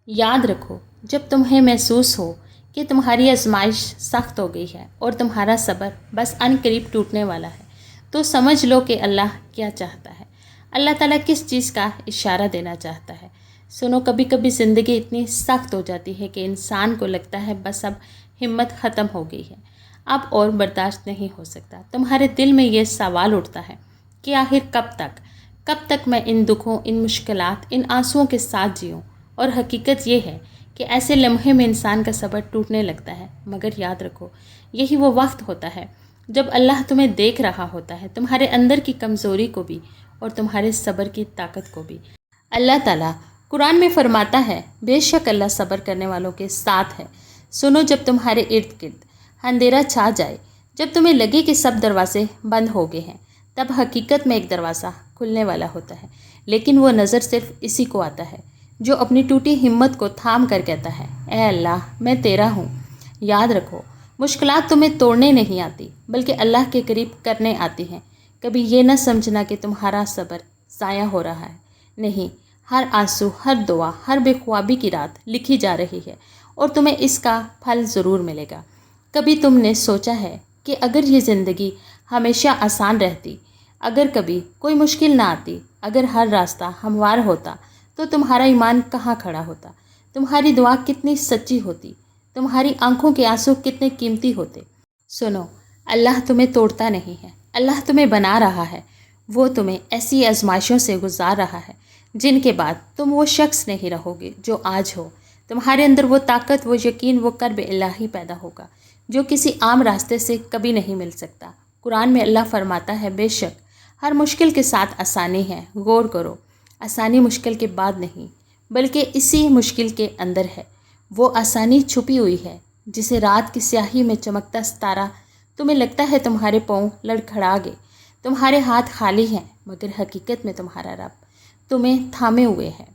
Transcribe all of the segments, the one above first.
یاد رکھو، جب تمہیں محسوس ہو کہ تمہاری آزمائش سخت ہو گئی ہے اور تمہارا صبر بس ان قریب ٹوٹنے والا ہے، تو سمجھ لو کہ اللہ کیا چاہتا ہے۔ اللہ تعالیٰ کس چیز کا اشارہ دینا چاہتا ہے۔ سنو، کبھی کبھی زندگی اتنی سخت ہو جاتی ہے کہ انسان کو لگتا ہے بس اب ہمت ختم ہو گئی ہے، اب اور برداشت نہیں ہو سکتا۔ تمہارے دل میں یہ سوال اٹھتا ہے کہ آخر کب تک میں ان دکھوں، ان مشکلات، ان آنسوؤں کے ساتھ جیوں۔ اور حقیقت یہ ہے کہ ایسے لمحے میں انسان کا صبر ٹوٹنے لگتا ہے، مگر یاد رکھو، یہی وہ وقت ہوتا ہے جب اللہ تمہیں دیکھ رہا ہوتا ہے، تمہارے اندر کی کمزوری کو بھی اور تمہارے صبر کی طاقت کو بھی۔ اللہ تعالیٰ قرآن میں فرماتا ہے، بے شک اللہ صبر کرنے والوں کے ساتھ ہے۔ سنو، جب تمہارے ارد گرد اندھیرا چھا جائے، جب تمہیں لگے کہ سب دروازے بند ہو گئے ہیں، تب حقیقت میں ایک دروازہ کھلنے والا ہوتا ہے، لیکن وہ نظر صرف اسی کو آتا ہے جو اپنی ٹوٹی ہمت کو تھام کر کہتا ہے، اے اللہ، میں تیرا ہوں۔ یاد رکھو، مشکلات تمہیں توڑنے نہیں آتی بلکہ اللہ کے قریب کرنے آتی ہیں۔ کبھی یہ نہ سمجھنا کہ تمہارا صبر ضائع ہو رہا ہے، نہیں، ہر آنسو، ہر دعا، ہر بے خوابی کی رات لکھی جا رہی ہے اور تمہیں اس کا پھل ضرور ملے گا۔ کبھی تم نے سوچا ہے کہ اگر یہ زندگی ہمیشہ آسان رہتی، اگر کبھی کوئی مشکل نہ آتی، اگر ہر راستہ ہموار ہوتا، تو تمہارا ایمان کہاں کھڑا ہوتا؟ تمہاری دعا کتنی سچی ہوتی؟ تمہاری آنکھوں کے آنسو کتنے قیمتی ہوتے؟ سنو، اللہ تمہیں توڑتا نہیں ہے، اللہ تمہیں بنا رہا ہے۔ وہ تمہیں ایسی آزمائشوں سے گزار رہا ہے جن کے بعد تم وہ شخص نہیں رہو گے جو آج ہو۔ تمہارے اندر وہ طاقت، وہ یقین، وہ قرب الہی پیدا ہوگا جو کسی عام راستے سے کبھی نہیں مل سکتا۔ قرآن میں اللہ فرماتا ہے، بے شک ہر مشکل کے ساتھ آسانی ہے۔ غور کرو، آسانی مشکل کے بعد نہیں بلکہ اسی مشکل کے اندر ہے۔ وہ آسانی چھپی ہوئی ہے جسے رات کی سیاہی میں چمکتا ستارہ تمہیں لگتا ہے تمہارے پاؤں لڑکھڑا گئے، تمہارے ہاتھ خالی ہیں، مگر حقیقت میں تمہارا رب تمہیں تھامے ہوئے ہے۔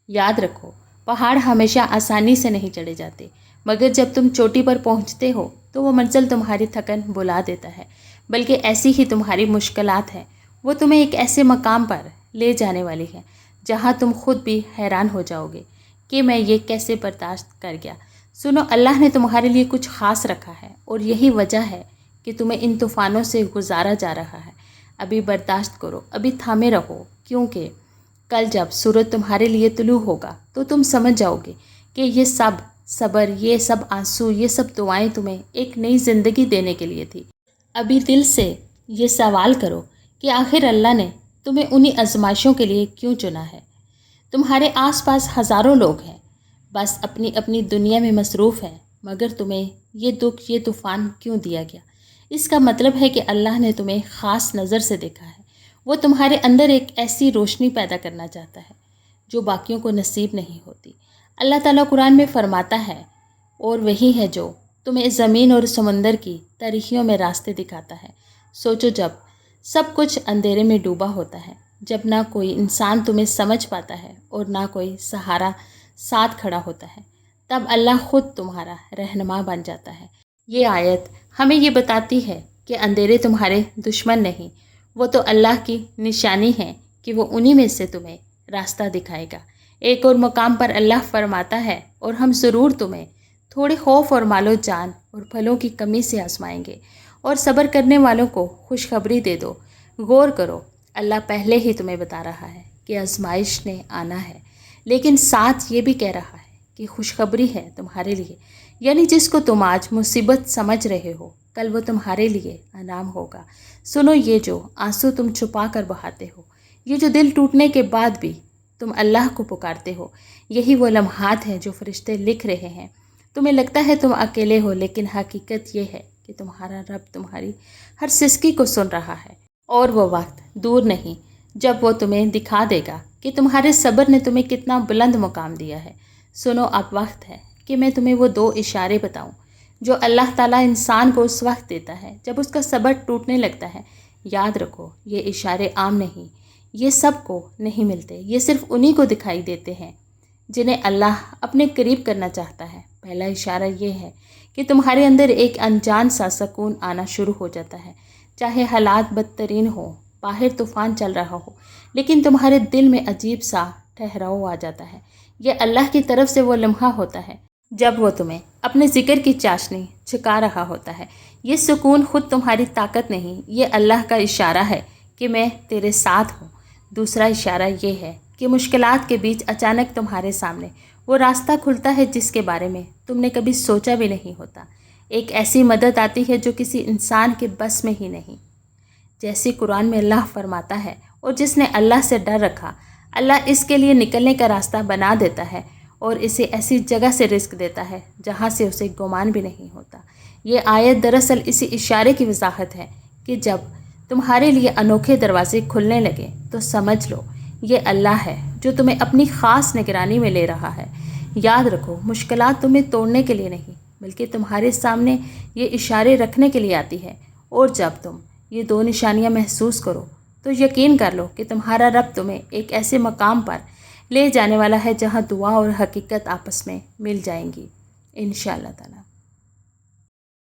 یاد رکھو، پہاڑ ہمیشہ آسانی سے نہیں چڑھے جاتے، مگر جب تم چوٹی پر پہنچتے ہو تو وہ منزل تمہاری تھکن بھلا دیتا ہے۔ بلکہ ایسی ہی تمہاری مشکلات ہیں، وہ تمہیں ایک ایسے مقام پر لے جانے والی ہے جہاں تم خود بھی حیران ہو جاؤ گے کہ میں یہ کیسے برداشت کر گیا۔ سنو، اللہ نے تمہارے لیے کچھ خاص رکھا ہے اور یہی وجہ ہے کہ تمہیں ان طوفانوں سے گزارا جا رہا ہے۔ ابھی برداشت کرو، ابھی تھامے رہو، کیونکہ کل جب سورج تمہارے لیے طلوع ہوگا تو تم سمجھ جاؤ گے کہ یہ سب صبر، یہ سب آنسو، یہ سب دعائیں تمہیں ایک نئی زندگی دینے کے لیے تھی۔ ابھی دل سے یہ سوال کرو کہ آخر اللہ نے تمہیں انہی آزمائشوں کے لیے کیوں چنا ہے؟ تمہارے آس پاس ہزاروں لوگ ہیں، بس اپنی اپنی دنیا میں مصروف ہیں، مگر تمہیں یہ دکھ، یہ طوفان کیوں دیا گیا؟ اس کا مطلب ہے کہ اللہ نے تمہیں خاص نظر سے دیکھا ہے۔ وہ تمہارے اندر ایک ایسی روشنی پیدا کرنا چاہتا ہے جو باقیوں کو نصیب نہیں ہوتی۔ اللہ تعالیٰ قرآن میں فرماتا ہے، اور وہی ہے جو تمہیں زمین اور سمندر کی تاریکیوں میں راستے دکھاتا ہے۔ سوچو، جب سب کچھ اندھیرے میں ڈوبا ہوتا ہے، جب نہ کوئی انسان تمہیں سمجھ پاتا ہے اور نہ کوئی سہارا ساتھ کھڑا ہوتا ہے، تب اللہ خود تمہارا رہنما بن جاتا ہے۔ یہ آیت ہمیں یہ بتاتی ہے کہ اندھیرے تمہارے دشمن نہیں، وہ تو اللہ کی نشانی ہے کہ وہ انہی میں سے تمہیں راستہ دکھائے گا۔ ایک اور مقام پر اللہ فرماتا ہے، اور ہم ضرور تمہیں تھوڑے خوف اور مال و جان اور پھلوں کی کمی سے آزمائیں گے، اور صبر کرنے والوں کو خوشخبری دے دو۔ غور کرو، اللہ پہلے ہی تمہیں بتا رہا ہے کہ آزمائش نے آنا ہے، لیکن ساتھ یہ بھی کہہ رہا ہے کہ خوشخبری ہے تمہارے لیے، یعنی جس کو تم آج مصیبت سمجھ رہے ہو، کل وہ تمہارے لیے انعام ہوگا۔ سنو، یہ جو آنسو تم چھپا کر بہاتے ہو، یہ جو دل ٹوٹنے کے بعد بھی تم اللہ کو پکارتے ہو، یہی وہ لمحات ہیں جو فرشتے لکھ رہے ہیں۔ تمہیں لگتا ہے تم اکیلے ہو، لیکن حقیقت یہ ہے کہ تمہارا رب تمہاری ہر سسکی کو سن رہا ہے، اور وہ وقت دور نہیں جب وہ تمہیں دکھا دے گا کہ تمہارے صبر نے تمہیں کتنا بلند مقام دیا ہے۔ سنو، اب وقت ہے کہ میں تمہیں وہ 2 اشارے بتاؤں جو اللہ تعالیٰ انسان کو اس وقت دیتا ہے جب اس کا صبر ٹوٹنے لگتا ہے۔ یاد رکھو، یہ اشارے عام نہیں، یہ سب کو نہیں ملتے، یہ صرف انہی کو دکھائی دیتے ہیں جنہیں اللہ اپنے قریب کرنا چاہتا ہے۔ پہلا اشارہ یہ ہے کہ تمہارے اندر ایک انجان سا سکون آنا شروع ہو جاتا ہے، چاہے حالات بدترین ہو، باہر طوفان چل رہا ہو، لیکن تمہارے دل میں عجیب سا ٹھہراؤ آ جاتا ہے۔ یہ اللہ کی طرف سے وہ لمحہ ہوتا ہے جب وہ تمہیں اپنے ذکر کی چاشنی چھکا رہا ہوتا ہے۔ یہ سکون خود تمہاری طاقت نہیں، یہ اللہ کا اشارہ ہے کہ میں تیرے ساتھ ہوں۔ دوسرا اشارہ یہ ہے کہ مشکلات کے بیچ اچانک تمہارے سامنے وہ راستہ کھلتا ہے جس کے بارے میں تم نے کبھی سوچا بھی نہیں ہوتا۔ ایک ایسی مدد آتی ہے جو کسی انسان کے بس میں ہی نہیں، جیسے قرآن میں اللہ فرماتا ہے، اور جس نے اللہ سے ڈر رکھا، اللہ اس کے لیے نکلنے کا راستہ بنا دیتا ہے اور اسے ایسی جگہ سے رزق دیتا ہے جہاں سے اسے گمان بھی نہیں ہوتا۔ یہ آیت دراصل اسی اشارے کی وضاحت ہے کہ جب تمہارے لیے انوکھے دروازے کھلنے لگے تو سمجھ لو یہ اللہ ہے جو تمہیں اپنی خاص نگرانی میں لے رہا ہے۔ یاد رکھو، مشکلات تمہیں توڑنے کے لیے نہیں بلکہ تمہارے سامنے یہ اشارے رکھنے کے لیے آتی ہے، اور جب تم یہ دو نشانیاں محسوس کرو تو یقین کر لو کہ تمہارا رب تمہیں ایک ایسے مقام پر لے جانے والا ہے جہاں دعا اور حقیقت آپس میں مل جائیں گی انشاءاللہ تعالیٰ۔